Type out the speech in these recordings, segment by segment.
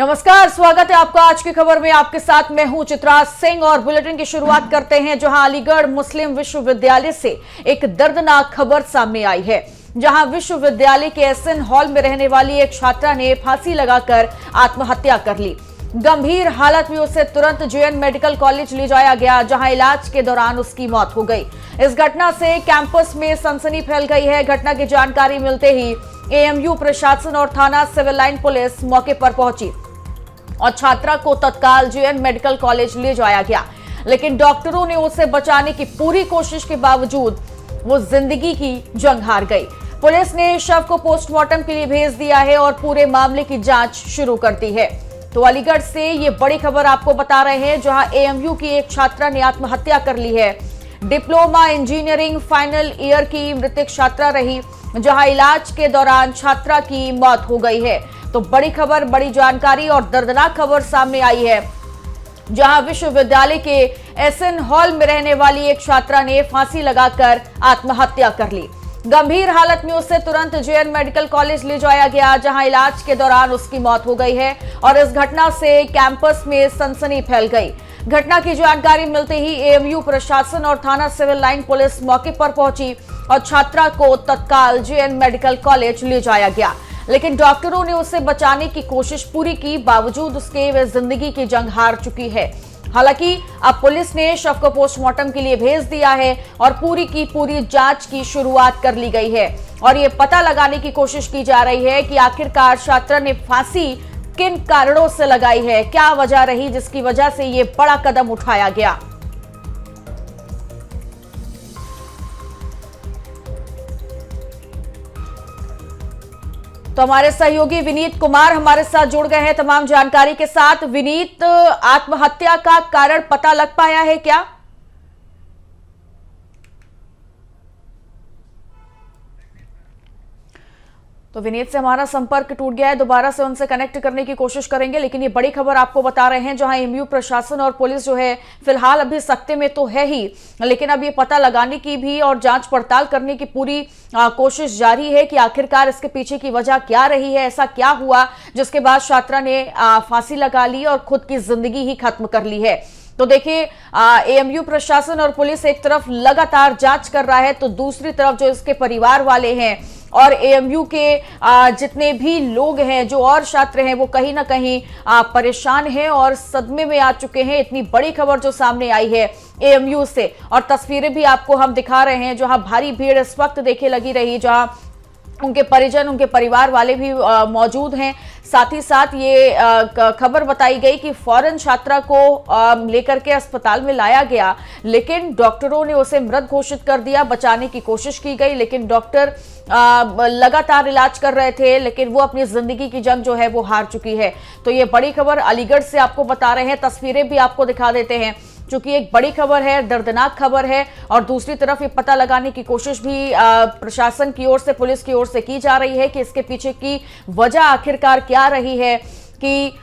नमस्कार, स्वागत है आपका आज की खबर में। आपके साथ मैं हूं चित्रा सिंह और बुलेटिन की शुरुआत करते हैं जहां अलीगढ़ मुस्लिम विश्वविद्यालय से एक दर्दनाक खबर सामने आई है, जहां विश्वविद्यालय के एसएन हॉल में रहने वाली एक छात्रा ने फांसी लगाकर आत्महत्या कर ली। गंभीर हालत में उसे तुरंत जेएन मेडिकल कॉलेज ले जाया गया, जहां इलाज के दौरान उसकी मौत हो गई। इस घटना से कैंपस में सनसनी फैल गई है। घटना की जानकारी मिलते ही एएमयू प्रशासन और थाना सिविल लाइन पुलिस मौके पर पहुंची और छात्रा को तत्काल जेएन मेडिकल कॉलेज ले जाया गया, लेकिन डॉक्टरों ने उसे बचाने की पूरी कोशिश के बावजूद वो जिंदगी की जंग हार गई। पुलिस ने शव को पोस्टमार्टम के लिए भेज दिया है और पूरे मामले की जांच शुरू कर दी है। तो अलीगढ़ से ये बड़ी खबर आपको बता रहे हैं, जहां एएमयू की एक छात्रा ने आत्महत्या कर ली है। डिप्लोमा इंजीनियरिंग फाइनल ईयर की मृतक छात्रा रही, जहां इलाज के दौरान छात्रा की मौत हो गई है। तो बड़ी खबर, बड़ी जानकारी और दर्दनाक खबर सामने आई है, जहां विश्वविद्यालय के एसएन हॉल में रहने वाली एक छात्रा ने फांसी लगाकर आत्महत्या कर ली। गंभीर हालत में उसे तुरंत जेएन मेडिकल कॉलेज ले जाया गया, जहां इलाज के दौरान उसकी मौत हो गई है और इस घटना से कैंपस में सनसनी फैल गई। घटना की जानकारी मिलते ही एएमयू प्रशासन और थाना सिविल लाइन पुलिस मौके पर पहुंची और छात्रा को तत्काल जेएन मेडिकल कॉलेज ले जाया गया, लेकिन डॉक्टरों ने उसे बचाने की कोशिश पूरी की, बावजूद उसके वे जिंदगी की जंग हार चुकी है। हालांकि अब पुलिस ने शव को पोस्टमार्टम के लिए भेज दिया है और पूरी की पूरी जांच की शुरुआत कर ली गई है और ये पता लगाने की कोशिश की जा रही है कि आखिरकार छात्रा ने फांसी किन कारणों से लगाई है, क्या वजह रही जिसकी वजह से ये बड़ा कदम उठाया गया। तो हमारे सहयोगी विनीत कुमार हमारे साथ जुड़ गए हैं तमाम जानकारी के साथ। विनीत, आत्महत्या का कारण पता लग पाया है क्या? तो विनीत से हमारा संपर्क टूट गया है, दोबारा से उनसे कनेक्ट करने की कोशिश करेंगे, लेकिन ये बड़ी खबर आपको बता रहे हैं, जहां एएमयू प्रशासन और पुलिस जो है फिलहाल अभी सख्ते में तो है ही, लेकिन अब ये पता लगाने की भी और जांच पड़ताल करने की पूरी कोशिश जारी है कि आखिरकार इसके पीछे की वजह क्या रही है, ऐसा क्या हुआ जिसके बाद छात्रा ने फांसी लगा ली और खुद की जिंदगी ही खत्म कर ली है। तो देखिए, एएमयू प्रशासन और पुलिस एक तरफ लगातार जांच कर रहा है, तो दूसरी तरफ जो इसके परिवार वाले हैं और एएमयू के जितने भी लोग हैं, जो और छात्र हैं, वो कहीं ना कहीं परेशान हैं और सदमे में आ चुके हैं। इतनी बड़ी खबर जो सामने आई है एएमयू से, और तस्वीरें भी आपको हम दिखा रहे हैं, जहां भारी भीड़ इस वक्त देखे लगी रही, जहां उनके परिजन, उनके परिवार वाले भी मौजूद हैं। साथ ही साथ ये खबर बताई गई कि फौरन छात्रा को लेकर के अस्पताल में लाया गया, लेकिन डॉक्टरों ने उसे मृत घोषित कर दिया। बचाने की कोशिश की गई, लेकिन डॉक्टर लगातार इलाज कर रहे थे, लेकिन वो अपनी जिंदगी की जंग जो है वो हार चुकी है। तो ये बड़ी खबर अलीगढ़ से आपको बता रहे हैं, तस्वीरें भी आपको दिखा देते हैं, क्योंकि एक बड़ी खबर है, दर्दनाक खबर है। और दूसरी तरफ ये पता लगाने की कोशिश भी प्रशासन की ओर से, पुलिस की ओर से की जा रही है कि इसके पीछे की वजह आखिरकार क्या रही है, कि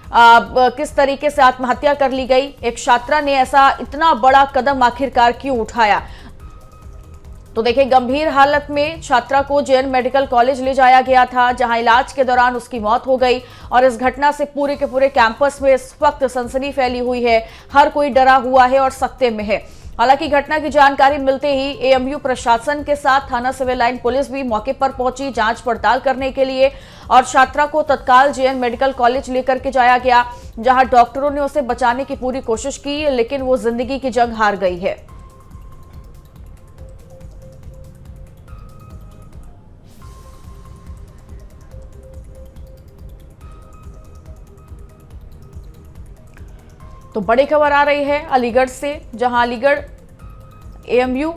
किस तरीके से आत्महत्या कर ली गई। एक छात्रा ने ऐसा इतना बड़ा कदम आखिरकार क्यों उठाया। तो देखिए, गंभीर हालत में छात्रा को जेएन मेडिकल कॉलेज ले जाया गया था, जहां इलाज के दौरान उसकी मौत हो गई और इस घटना से पूरे के पूरे कैंपस में इस वक्त सनसनी फैली हुई है। हर कोई डरा हुआ है और सख्ते में है। हालांकि घटना की जानकारी मिलते ही एएमयू प्रशासन के साथ थाना सिविल लाइन पुलिस भी मौके पर पहुंची जांच पड़ताल करने के लिए और छात्रा को तत्काल जेएन मेडिकल कॉलेज लेकर के जाया गया, जहां डॉक्टरों ने उसे बचाने की पूरी कोशिश की, लेकिन वो जिंदगी की जंग हार गई है। तो बड़ी खबर आ रही है अलीगढ़ से, जहां अलीगढ़ एएमयू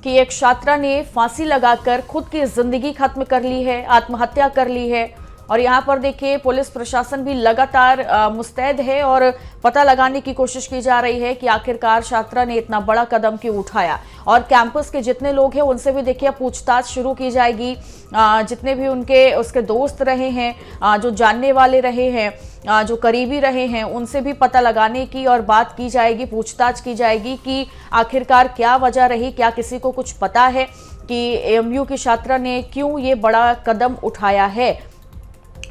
की एक छात्रा ने फांसी लगाकर खुद की जिंदगी खत्म कर ली है, आत्महत्या कर ली है। और यहाँ पर देखिए, पुलिस प्रशासन भी लगातार मुस्तैद है और पता लगाने की कोशिश की जा रही है कि आखिरकार छात्रा ने इतना बड़ा कदम क्यों उठाया। और कैंपस के जितने लोग हैं उनसे भी देखिए पूछताछ शुरू की जाएगी, जितने भी उसके दोस्त रहे हैं, जो जानने वाले रहे हैं, जो करीबी रहे हैं, उनसे भी पता लगाने की और बात की जाएगी, पूछताछ की जाएगी कि आखिरकार क्या वजह रही, क्या किसी को कुछ पता है कि एएमयू की छात्रा ने क्यों ये बड़ा कदम उठाया है।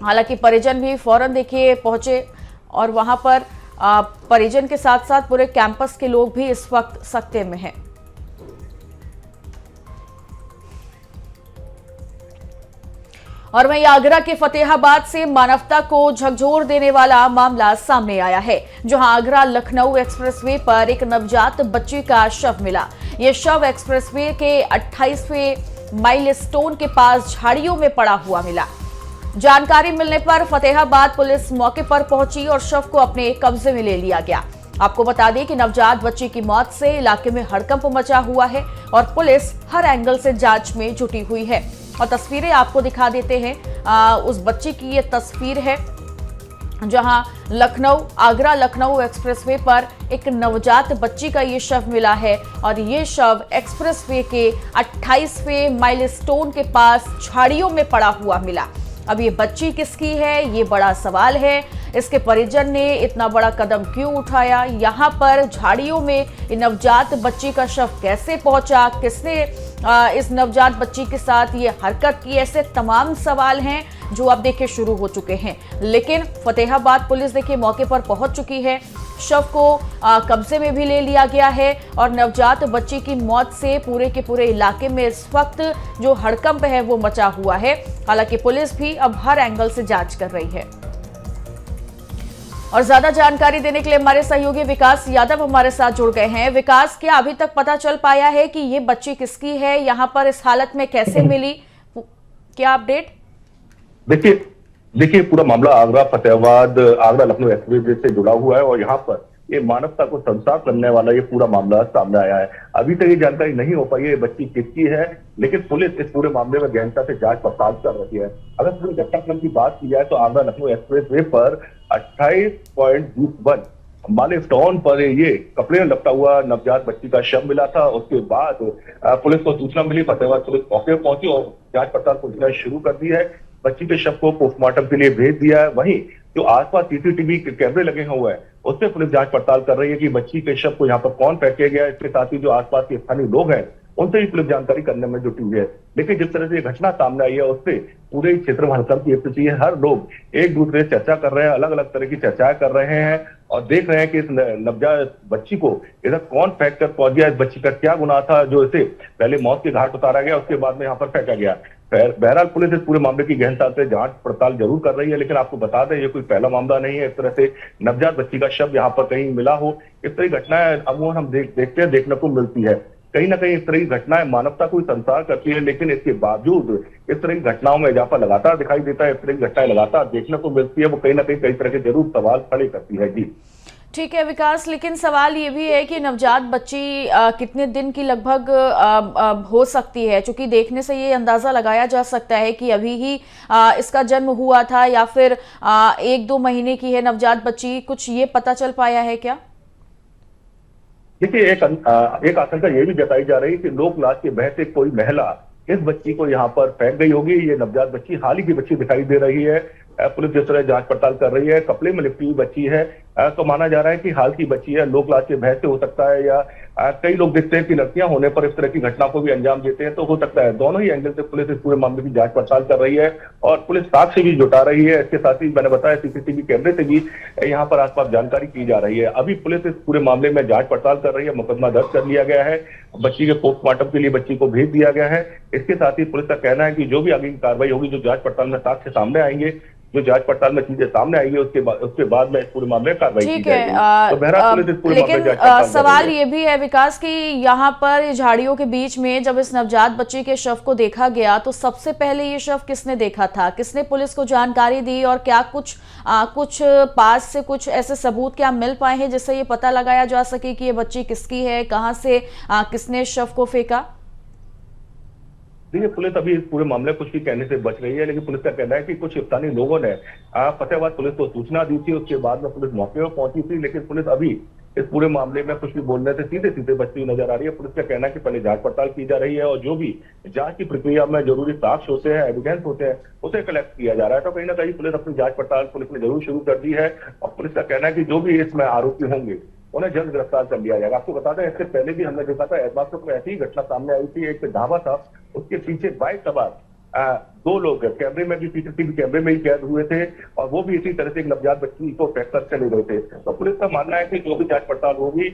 हालांकि परिजन भी फौरन देखिए पहुंचे और वहां पर परिजन के साथ साथ पूरे कैंपस के लोग भी इस वक्त सकते में हैं। और वहीं आगरा के फतेहाबाद से मानवता को झकझोर देने वाला मामला सामने आया है, जहां आगरा लखनऊ एक्सप्रेसवे पर एक नवजात बच्ची का शव मिला। यह शव एक्सप्रेसवे के 28वें माइलस्टोन के पास झाड़ियों में पड़ा हुआ मिला। जानकारी मिलने पर फतेहाबाद पुलिस मौके पर पहुंची और शव को अपने कब्जे में ले लिया गया। आपको बता दें कि नवजात बच्ची की मौत से इलाके में हड़कंप मचा हुआ है और पुलिस हर एंगल से जांच में जुटी हुई है। और तस्वीरें आपको दिखा देते हैं। उस बच्ची की ये तस्वीर है जहां आगरा लखनऊ एक्सप्रेसवे पर एक नवजात बच्ची का ये शव मिला है और ये शव एक्सप्रेसवे के 28वें माइलस्टोन के पास झाड़ियों में पड़ा हुआ मिला। अब ये बच्ची किसकी है, ये बड़ा सवाल है। इसके परिजन ने इतना बड़ा कदम क्यों उठाया, यहाँ पर झाड़ियों में नवजात बच्ची का शव कैसे पहुंचा, किसने इस नवजात बच्ची के साथ ये हरकत की, ऐसे तमाम सवाल हैं जो अब देखिए शुरू हो चुके हैं। लेकिन फतेहाबाद पुलिस देखिए मौके पर पहुंच चुकी है, शव को कब्जे में भी ले लिया गया है और नवजात बच्ची की मौत से पूरे के पूरे इलाके में इस वक्त जो हड़कंप है वो मचा हुआ है। हालांकि पुलिस भी अब हर एंगल से जांच कर रही है। और ज्यादा जानकारी देने के लिए हमारे सहयोगी विकास यादव हमारे साथ जुड़ गए हैं। विकास, क्या अभी तक पता चल पाया है कि ये बच्ची किसकी है, यहाँ पर इस हालत में कैसे मिली, क्या अपडेट? देखिए पूरा मामला आगरा फतेहाबाद आगरा लखनऊ एक्सप्रेसवे से जुड़ा हुआ है और यहाँ पर ये मानवता को शर्मसार करने वाला ये पूरा मामला सामने आया है। अभी तक ये जानकारी नहीं हो पाई है ये बच्ची किसकी है, लेकिन पुलिस इस पूरे मामले में गहनता से जांच पड़ताल कर रही है। अगर पूरी घटनाक्रम की बात की जाए तो आगरा लखनऊ एक्सप्रेसवे पर 28.21 माइलस्टोन पर ये कपड़े में लपटा हुआ नवजात बच्ची का शव मिला था। उसके बाद पुलिस को सूचना मिली, फतेहाबाद पुलिस मौके पर पहुंची और जांच पड़ताल पुलिस शुरू कर दी है। बच्ची के शव को पोस्टमार्टम के लिए भेज दिया है। वहीं जो आसपास सीसीटीवी कैमरे लगे हुए हैं उससे पुलिस जांच पड़ताल कर रही है कि बच्ची के शव को यहाँ पर कौन फेंके गया है। इसके साथ ही जो आसपास के स्थानीय लोग हैं उनसे भी पुलिस जानकारी करने में जुटी हुई है। लेकिन जिस तरह से घटना सामने आई है उससे पूरे क्षेत्र में हड़कंप की स्थिति है। हर लोग एक दूसरे से चर्चा कर रहे हैं, अलग अलग तरह की चर्चाएं कर रहे हैं और देख रहे हैं कि इस नवजात बच्ची को इधर कौन फेंक कर पहुंच गया, इस बच्ची का क्या गुनाह था जो इसे पहले मौत के घाट उतारा गया, उसके बाद में यहाँ पर फेंका गया। बहरहाल पुलिस इस पूरे मामले की गहनता से जांच पड़ताल जरूर कर रही है, लेकिन आपको बता दें ये कोई पहला मामला नहीं है। इस तरह से नवजात बच्ची का शव यहाँ पर कहीं मिला हो, इस तरह की घटनाएं अमूमन हम देखने को मिलती है। कहीं ना कहीं इस तरह की घटनाएं मानवता को संसार करती है, लेकिन इसके बावजूद इस तरह की घटनाओं में इजाफा लगातार दिखाई देता है। इस तरह की घटनाएं लगातार देखने को मिलती है, वो कहीं ना कहीं कई तरह के जरूर सवाल खड़े करती है। जी ठीक है विकास, लेकिन सवाल ये भी है कि नवजात बच्ची कितने दिन की लगभग हो सकती है, क्योंकि देखने से ये अंदाजा लगाया जा सकता है कि अभी ही इसका जन्म हुआ था या फिर 1-2 महीने की है नवजात बच्ची, कुछ ये पता चल पाया है क्या? देखिए एक आशंका ये भी जताई जा रही है कि लोक लाज के बहस से कोई महिला इस बच्ची को यहाँ पर फेंक गई होगी। ये नवजात बच्ची हाल ही की बच्ची दिखाई दे रही है। पुलिस जिस तरह जांच पड़ताल कर रही है, कपड़े में लिपटी हुई बच्ची है, तो माना जा रहा है कि हाल की बच्ची है। लोक लाज के बहस से हो सकता है या कई लोग देखते हैं कि लड़कियां होने पर इस तरह की घटना को भी अंजाम देते हैं, तो हो सकता है। दोनों ही एंगल से पुलिस इस पूरे मामले की जांच पड़ताल कर रही है और पुलिस साक्ष्य भी जुटा रही है। इसके साथ ही मैंने बताया सीसीटीवी कैमरे से भी यहाँ पर आसपास जानकारी की जा रही है। अभी पुलिस इस पूरे मामले में जांच पड़ताल कर रही है, मुकदमा दर्ज कर लिया गया है, बच्ची के पोस्टमार्टम के लिए बच्ची को भेज दिया गया है। इसके साथ ही पुलिस का कहना है कि जो भी आगे की कार्रवाई होगी, जो जांच पड़ताल में साक्ष्य सामने आएंगे, जो जांच पड़ताल में चीजें सामने आएंगी, उसके बाद में इस पूरे मामले में कार्रवाई की जाएगी। तो बहरहाल पुलिस इस पूरे मामले में जांच पड़ताल सवाल ये भी है विकास कि यहाँ पर झाड़ियों के बीच में जब इस नवजात बच्ची के शव को देखा गया तो सबसे पहले ये शव किसने देखा था, किसने पुलिस को जानकारी दी और क्या कुछ पास से कुछ ऐसे सबूत क्या मिल पाए हैं जिससे ये पता लगाया जा सके कि ये बच्ची किसकी है, कहाँ से किसने शव को फेंका? देखिए पुलिस अभी इस पूरे मामले कुछ भी कहने से बच रही है, लेकिन पुलिस का कहना है कि कुछ स्थानीय लोगों ने फतेहाबाद पुलिस को सूचना दी थी, उसके बाद में पुलिस मौके पर पहुंची थी, लेकिन पुलिस अभी इस पूरे मामले में कुछ भी बोलने से सीधे बचती हुई नजर आ रही है। पुलिस का कहना है कि पहले जांच पड़ताल की जा रही है और जो भी जांच की प्रक्रिया में जरूरी साक्ष्य होते हैं, एविडेंस होते हैं, उसे कलेक्ट किया जा रहा है। तो कहीं ना कहीं पुलिस अपनी जांच पड़ताल पुलिस ने जरूर शुरू कर दी है और पुलिस का कहना है कि जो भी इसमें आरोपी होंगे उन्हें जल्द गिरफ्तार कर लिया जाएगा। आपको बता दें इससे पहले भी हमने देखा था, ऐतवार को ऐसी ही घटना सामने आई थी। एक ढाबा था, उसके पीछे बाइक सवार 2 लोग कैमरे में भी, सीसीटीवी कैमरे में ही कैद हुए थे और वो भी इसी तरह से एक नवजात बच्ची को फेंक कर चले गए थे। तो पुलिस का मानना है कि जो भी जांच पड़ताल होगी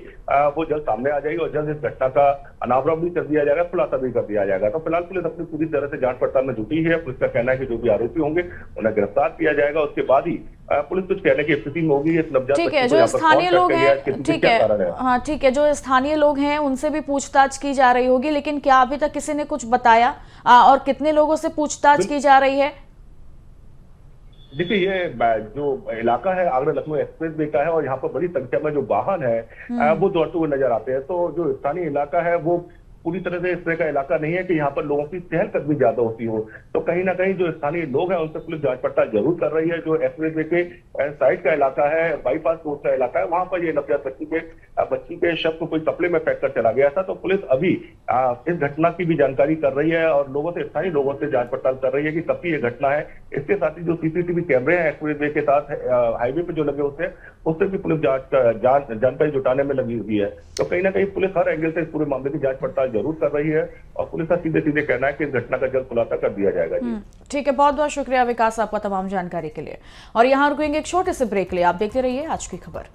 वो जल्द सामने आ जाएगी और जल्द इस घटना का अनावरण भी कर दिया जाएगा, खुलासा भी कर दिया जाएगा। तो फिलहाल पुलिस अपनी पूरी तरह से जांच पड़ताल में जुटी है। पुलिस का कहना है कि जो भी आरोपी होंगे उन्हें गिरफ्तार किया जाएगा, उसके बाद ही पुलिस कुछ कहने की स्थिति में होगी। इस नवजात ठीक है, बच्ची को जो यहाँ पर स्थानीय कौन लोग करके गया, हैं, इसके पीछे ठीक क्या है, कारण है। हाँ ठीक है, जो स्थानीय लोग हैं उनसे भी पूछताछ की जा रही होगी, लेकिन क्या अभी तक किसी ने कुछ बताया और कितने लोगों से पूछताछ की जा रही है? देखिए, ये जो इलाका है आगरा लखनऊ एक्सप्रेस वे का है और यहाँ पर बड़ी संख्या में जो वाहन है वो दौड़ते हुए नजर आते हैं। तो जो स्थानीय इलाका है वो पूरी तरह से इस तरह का इलाका नहीं है कि यहाँ पर लोगों की चहलकदमी ज्यादा होती हो। तो कहीं ना कहीं जो स्थानीय लोग हैं उनसे पुलिस जांच पड़ताल जरूर कर रही है। जो एक्सप्रेस वे के साइड का इलाका है, बाईपास रोड का इलाका है, वहां पर ये नवजात बच्ची के शव को कोई कपड़े में फेंक कर चला गया था। तो पुलिस अभी इस घटना की भी जानकारी कर रही है और लोगों से, स्थानीय लोगों से जांच पड़ताल कर रही है कि कब की ये घटना है। इसके साथ ही जो सीसीटीवी कैमरे हैं एक्सप्रेस वे के साथ हाईवे पे जो लगे होते हैं उससे भी पुलिस जानकारी जुटाने में लगी हुई है। तो कहीं ना कहीं पुलिस हर एंगल से इस पूरे मामले की जांच पड़ताल जरूर कर रही है और पुलिस का सीधे सीधे कहना है कि इस घटना का जल्द खुलासा कर दिया जाएगा। जी ठीक है, बहुत बहुत शुक्रिया विकास आपका तमाम जानकारी के लिए। और यहाँ रुकेंगे एक छोटे से ब्रेक के लिए। आप देखते रहिए आज की खबर।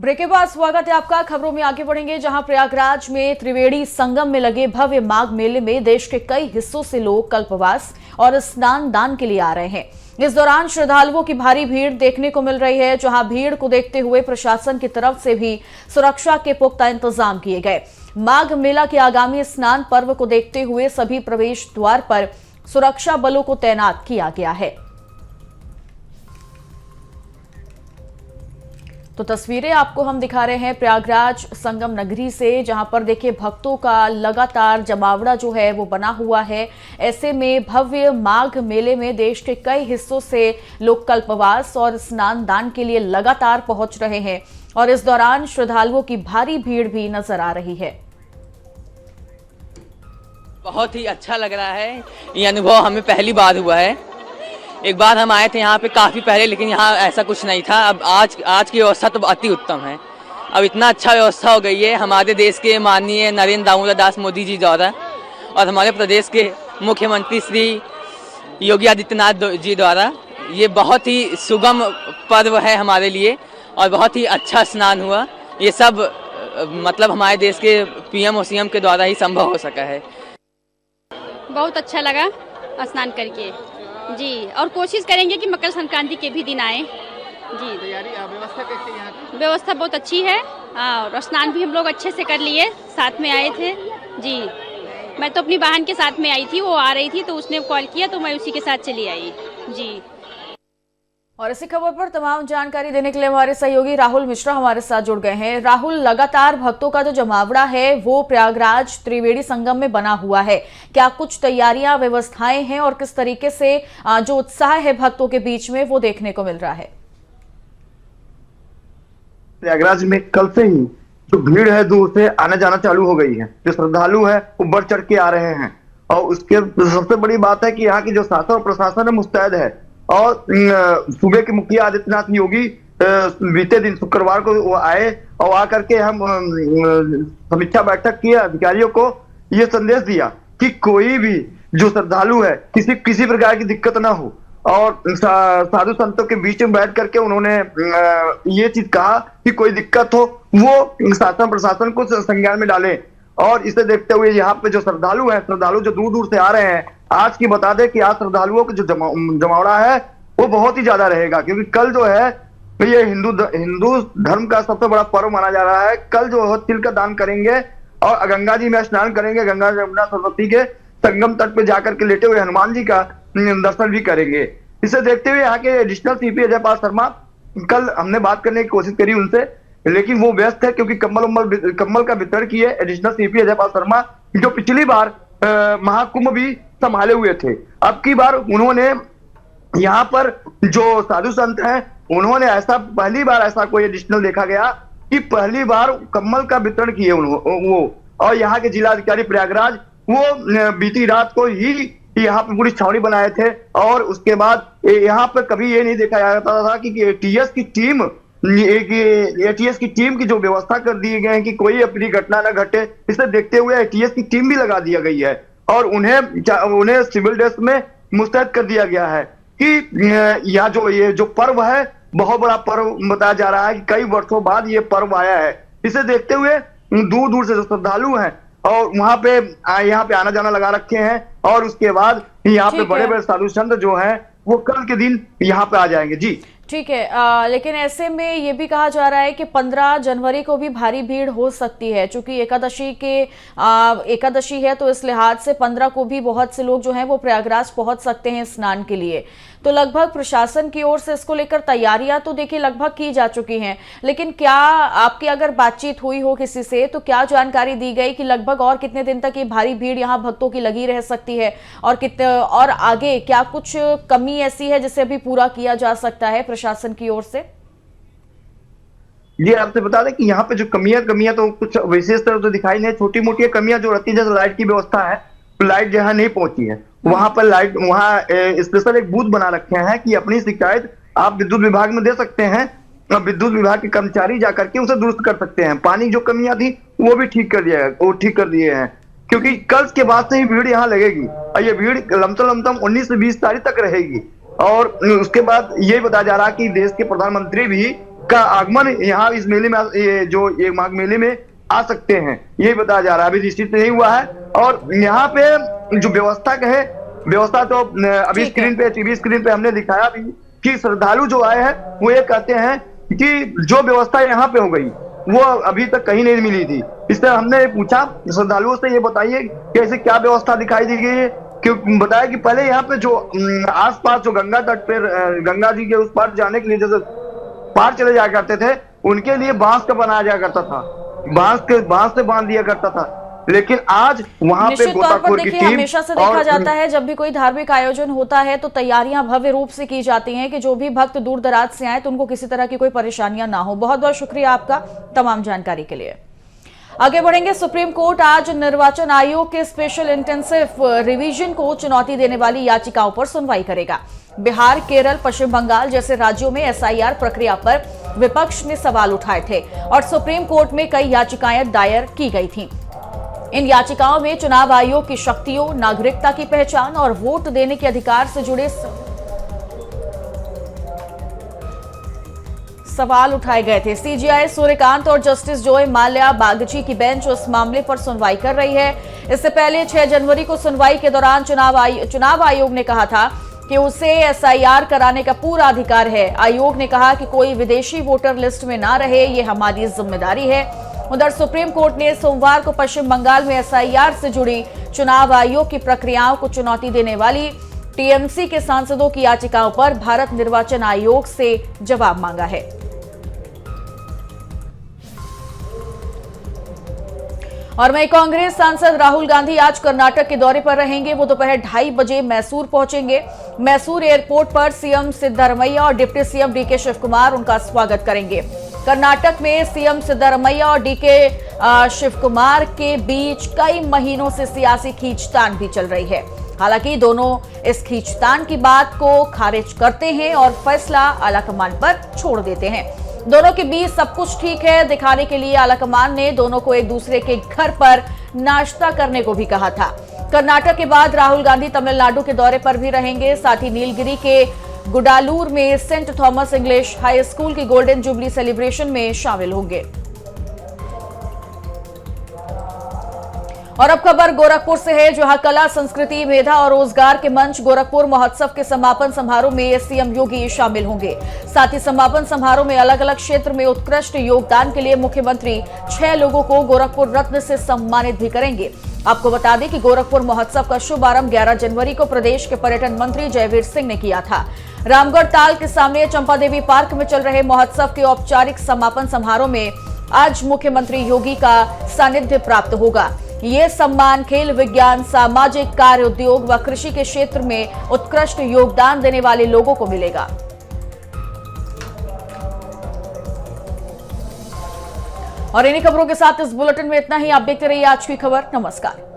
ब्रेक के बाद स्वागत है आपका। खबरों में आगे बढ़ेंगे, जहां प्रयागराज में त्रिवेणी संगम में लगे भव्य माघ मेले में देश के कई हिस्सों से लोग कल्पवास और स्नान दान के लिए आ रहे हैं। इस दौरान श्रद्धालुओं की भारी भीड़ देखने को मिल रही है, जहां भीड़ को देखते हुए प्रशासन की तरफ से भी सुरक्षा के पुख्ता इंतजाम किए गए। माघ मेला के आगामी स्नान पर्व को देखते हुए सभी प्रवेश द्वार पर सुरक्षा बलों को तैनात किया गया है। तो तस्वीरें आपको हम दिखा रहे हैं प्रयागराज संगम नगरी से, जहां पर देखिए भक्तों का लगातार जमावड़ा जो है वो बना हुआ है। ऐसे में भव्य माघ मेले में देश के कई हिस्सों से लोग कल्पवास और स्नान दान के लिए लगातार पहुंच रहे हैं और इस दौरान श्रद्धालुओं की भारी भीड़ भी नजर आ रही है। बहुत ही अच्छा लग रहा है, ये अनुभव हमें पहली बार हुआ है। एक बार हम आए थे यहाँ पे काफ़ी पहले, लेकिन यहाँ ऐसा कुछ नहीं था। अब आज की व्यवस्था तो अति उत्तम है। अब इतना अच्छा व्यवस्था हो गई है हमारे देश के माननीय नरेंद्र दामोदर दास मोदी जी द्वारा और हमारे प्रदेश के मुख्यमंत्री श्री योगी आदित्यनाथ जी द्वारा। ये बहुत ही सुगम पर्व है हमारे लिए और बहुत ही अच्छा स्नान हुआ। ये सब मतलब हमारे देश के पीएम और सीएम के द्वारा ही संभव हो सका है। बहुत अच्छा लगा स्नान करके जी, और कोशिश करेंगे कि मकर संक्रांति के भी दिन आए जी। तैयारी व्यवस्था कैसी है यहाँ की? व्यवस्था बहुत अच्छी है और स्नान भी हम लोग अच्छे से कर लिए, साथ में आए थे जी। मैं तो अपनी बहन के साथ में आई थी, वो आ रही थी तो उसने कॉल किया तो मैं उसी के साथ चली आई जी। और इसी खबर पर तमाम जानकारी देने के लिए हमारे सहयोगी राहुल मिश्रा हमारे साथ जुड़ गए हैं। राहुल, लगातार भक्तों का जो जमावड़ा है वो प्रयागराज त्रिवेणी संगम में बना हुआ है, क्या कुछ तैयारियां, व्यवस्थाएं हैं और किस तरीके से जो उत्साह है भक्तों के बीच में वो देखने को मिल रहा है? प्रयागराज में कल से ही जो भीड़ है दूर से आना जाना चालू हो गई है। जो श्रद्धालु है वो बढ़ चढ़ के आ रहे हैं और उसके सबसे बड़ी बात है कि यहाँ की जो शासन और प्रशासन है मुस्तैद है। और सूबे के मुखिया आदित्यनाथ योगी बीते दिन शुक्रवार को वो आए और आकर के हम समीक्षा बैठक किए, अधिकारियों को ये संदेश दिया कि कोई भी जो श्रद्धालु है किसी प्रकार की दिक्कत ना हो। और साधु संतों के बीच में बैठ करके उन्होंने ये चीज कहा कि कोई दिक्कत हो वो शासन प्रशासन को संज्ञान में डाले। और इसे देखते हुए यहाँ पे जो श्रद्धालु जो दूर दूर से आ रहे हैं, आज की बता दें कि आज श्रद्धालुओं का जो जमावड़ा है वो बहुत ही ज्यादा रहेगा, क्योंकि कल जो है ये हिंदू धर्म का सबसे बड़ा पर्व माना जा रहा है। कल जो है तिल का दान करेंगे और गंगा जी में स्नान करेंगे, गंगा यमुना सरस्वती के संगम तट पे जाकर के लेटे हुए हनुमान जी का दर्शन भी करेंगे। इसे देखते हुए यहाँ के एडिशनल सीपी अजयपाल शर्मा, कल हमने बात करने की कोशिश करी उनसे, लेकिन वो व्यस्त है क्योंकि कम्बल का वितरण किए एडिशनल सीपी अजयपाल शर्मा, जो पिछली बार महाकुंभ भी संभाले हुए थे। अब की बार उन्होंने यहाँ पर जो साधु संत हैं उन्होंने पहली बार ऐसा कोई एडिशनल देखा गया कि पहली बार कम्बल का वितरण किए वो, और यहाँ के जिलाधिकारी प्रयागराज वो बीती रात को ही यहाँ पे पूरी छावनी बनाए थे। और उसके बाद यहाँ पे कभी ये नहीं देखा जाता था कि एटीएस की टीम की जो व्यवस्था कर दी गई है कि कोई अपनी घटना ना घटे, इसे देखते हुए एटीएस की टीम भी लगा दिया गई है और उन्हें सिविल ड्रेस में मुस्तैद कर दिया गया है कि ये जो पर्व है बहुत बड़ा पर्व बताया जा रहा है कि कई वर्षों बाद ये पर्व आया है। इसे देखते हुए दूर दूर से जो श्रद्धालु हैं और वहां पे यहाँ पे आना जाना लगा रखे हैं और उसके बाद यहाँ पे बड़े बड़े साधु संत जो हैं वो कल के दिन यहाँ पे आ जाएंगे। जी ठीक है, लेकिन ऐसे में ये भी कहा जा रहा है कि 15 जनवरी को भी भारी भीड़ हो सकती है, क्योंकि एकादशी है, तो इस लिहाज से 15 को भी बहुत से लोग जो हैं वो प्रयागराज पहुंच सकते हैं स्नान के लिए। तो लगभग प्रशासन की ओर से इसको लेकर तैयारियां तो देखिए लगभग की जा चुकी हैं, लेकिन क्या आपकी अगर बातचीत हुई हो किसी से तो क्या जानकारी दी गई कि लगभग और कितने दिन तक ये भारी भीड़ यहाँ भक्तों की लगी रह सकती है और आगे क्या कुछ कमी ऐसी है जिसे अभी पूरा किया जा सकता है प्रशासन की ओर से? ये आपसे बता दें कि यहाँ पे जो कमियां तो कुछ विशेष तरह से दिखाई नहीं, छोटी मोटी कमियां जो रहती है, जैसे लाइट की व्यवस्था है, लाइट जहाँ नहीं पहुंची है वहां पर लाइट, वहां स्पेशल एक बूथ बना रखे हैं कि अपनी शिकायत आप विद्युत विभाग में दे सकते हैं, विद्युत विभाग के कर्मचारी जाकर के उसे दुरुस्त कर सकते हैं। पानी जो कमियां थी वो भी ठीक कर दिए हैं, क्योंकि कल के बाद से ही भीड़ यहाँ लगेगी और ये भीड़ लमसम 19 से 20 तारीख तक रहेगी। और उसके बाद ये बताया जा रहा है कि देश के प्रधानमंत्री भी का आगमन यहाँ इस मेले में, ये माघ मेले में आ सकते हैं, यही बताया जा रहा है, अभी निश्चित नहीं हुआ है। और यहाँ पे जो व्यवस्था तो अभी टीवी स्क्रीन पे हमने दिखाया भी कि श्रद्धालु जो आए हैं वो ये कहते हैं कि जो व्यवस्था यहाँ पे हो गई वो अभी तक कहीं नहीं मिली थी। इससे हमने पूछा श्रद्धालुओं से, ये बताइए कैसे क्या व्यवस्था दिखाई दी गई है, क्यों बताया कि पहले यहाँ पे जो आसपास जो गंगा तट पे गंगा जी के उस पार जाने के लिए जैसे पार चले जाया करते थे, उनके लिए बांस का बनाया जाया करता था, बांस से बांध दिया करता था। लेकिन आज वहां पे गोताखोर की टीम, हमेशा से देखा जाता है जब भी कोई धार्मिक आयोजन होता है तो तैयारियां भव्य रूप से की जाती हैं कि जो भी भक्त दूर दराज से आए तो उनको किसी तरह की कोई परेशानियां ना हो। बहुत बहुत शुक्रिया आपका तमाम जानकारी के लिए। आगे बढ़ेंगे। सुप्रीम कोर्ट आज निर्वाचन आयोग के स्पेशल इंटेंसिव रिवीजन को चुनौती देने वाली याचिकाओं पर सुनवाई करेगा। बिहार, केरल, पश्चिम बंगाल जैसे राज्यों में एसआईआर प्रक्रिया पर विपक्ष ने सवाल उठाए थे और सुप्रीम कोर्ट में कई याचिकाएं दायर की गई थीं। इन याचिकाओं में चुनाव आयोग की शक्तियों, नागरिकता की पहचान और वोट देने के अधिकार से जुड़े सवाल उठाए गए थे। सीजेआई सूर्यकांत और जस्टिस जोय माल्या बागची की बेंच उस मामले पर सुनवाई कर रही है। इससे पहले 6 जनवरी को सुनवाई के दौरान चुनाव आयोग ने कहा था कि उसे एसआईआर कराने का पूरा अधिकार है। आयोग ने कहा कि कोई विदेशी वोटर लिस्ट में ना रहे, ये हमारी जिम्मेदारी है। उधर सुप्रीम कोर्ट ने सोमवार को पश्चिम बंगाल में एसआईआर से जुड़ी चुनाव आयोग की प्रक्रियाओं को चुनौती देने वाली टीएमसी के सांसदों की याचिकाओं पर भारत निर्वाचन आयोग से जवाब मांगा है। और वहीं कांग्रेस सांसद राहुल गांधी आज कर्नाटक के दौरे पर रहेंगे। वो दोपहर 2:30 बजे मैसूर पहुंचेंगे। मैसूर एयरपोर्ट पर सीएम सिद्धारमैया और डिप्टी सीएम डीके शिवकुमार उनका स्वागत करेंगे। कर्नाटक में सीएम सिद्धारमैया और डीके शिवकुमार के बीच कई महीनों से सियासी खींचतान भी चल रही है। हालांकि दोनों इस खींचतान की बात को खारिज करते हैं और फैसला आलाकमान पर छोड़ देते हैं। दोनों के बीच सब कुछ ठीक है दिखाने के लिए आलाकमान ने दोनों को एक दूसरे के घर पर नाश्ता करने को भी कहा था। कर्नाटक के बाद राहुल गांधी तमिलनाडु के दौरे पर भी रहेंगे। साथ ही नीलगिरी के गुडालूर में saint Thomas English high school की गोल्डन जुबली सेलिब्रेशन में शामिल होंगे। और अब खबर गोरखपुर से है, जहां कला, संस्कृति, मेधा और रोजगार के मंच गोरखपुर महोत्सव के समापन समारोह में सीएम योगी शामिल होंगे। साथ ही समापन समारोह में अलग अलग क्षेत्र में उत्कृष्ट योगदान के लिए मुख्यमंत्री 6 लोगों को गोरखपुर रत्न से सम्मानित भी करेंगे। आपको बता दें कि गोरखपुर महोत्सव का शुभारंभ 11 जनवरी को प्रदेश के पर्यटन मंत्री जयवीर सिंह ने किया था। रामगढ़ ताल के सामने चंपादेवी पार्क में चल रहे महोत्सव के औपचारिक समापन समारोह में आज मुख्यमंत्री योगी का सानिध्य प्राप्त होगा। ये सम्मान खेल, विज्ञान, सामाजिक कार्य, उद्योग व कृषि के क्षेत्र में उत्कृष्ट योगदान देने वाले लोगों को मिलेगा। और इन्हीं खबरों के साथ इस बुलेटिन में इतना ही। आप देखते रहिए आज की खबर। नमस्कार।